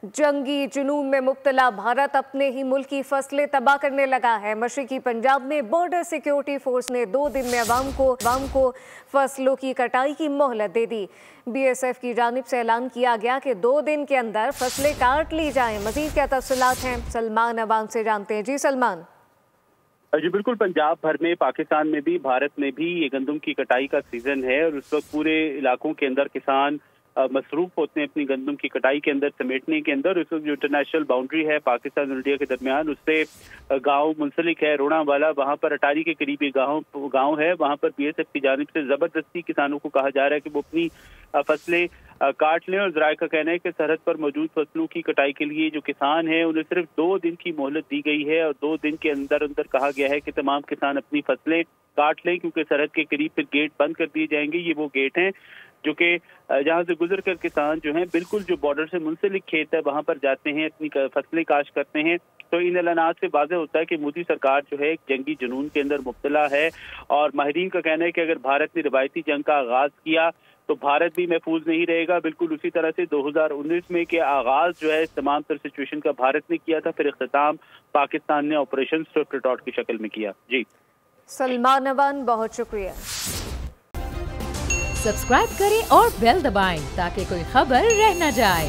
जंगी जुनून में मुब्तला भारत अपने ही मुल्क की फसलें तबाह करने लगा है। मशरिकी पंजाब में बॉर्डर सिक्योरिटी फोर्स ने 2 दिन में अवाम को फसलों की कटाई की मोहलत दे दी। BSF की जानिब से ऐलान किया गया कि 2 दिन के अंदर फसलें काट ली जाएं। मजीद क्या तफसीलात हैं, सलमान अवाम से जानते हैं। जी सलमान। जी बिल्कुल, पंजाब भर में, पाकिस्तान में भी, भारत में भी ये गंदम की कटाई का सीजन है और उस वक्त पूरे इलाकों के अंदर किसान मसरूफ होते हैं अपनी गंदम की कटाई के अंदर, समेटने के अंदर। उस वक्त जो इंटरनेशनल बाउंड्री है पाकिस्तान और इंडिया के दरमियान, उससे गांव मुंसलिक है रोड़ा वाला, वहां पर अटारी के करीब एक गांव है। वहां पर BSF की जानिब से जबरदस्ती किसानों को कहा जा रहा है कि वो अपनी फसलें काट लें और ज़राए का कहना है कि सरहद पर मौजूद फसलों की कटाई के लिए जो किसान हैं उन्हें सिर्फ 2 दिन की मोहलत दी गई है और 2 दिन के अंदर अंदर कहा गया है कि तमाम किसान अपनी फसलें काट लें, क्योंकि सरहद के करीब फिर गेट बंद कर दिए जाएंगे। ये वो गेट हैं जो कि जहाँ से गुजर कर किसान जो हैं बिल्कुल जो बॉर्डर से मुंसलिक खेत है वहाँ पर जाते हैं, अपनी फसलें काश्त करते हैं। तो इन ऐलानात से वाज़ेह होता है कि मोदी सरकार जो है एक जंगी जुनून के अंदर मुब्तला है और माहिरीन का कहना है कि अगर भारत ने रिवायती जंग का आगाज किया तो भारत भी महफूज नहीं रहेगा। बिल्कुल उसी तरह से 2019 में के आगाज जो है इस तमाम तर सिचुएशन का भारत ने किया था, फिर इख्तिताम पाकिस्तान ने ऑपरेशन स्विफ्ट रिटॉर्ट की शक्ल में किया। जी सलमान अवान, बहुत शुक्रिया। सब्सक्राइब करें और बेल दबाएं ताकि कोई खबर रह न जाए।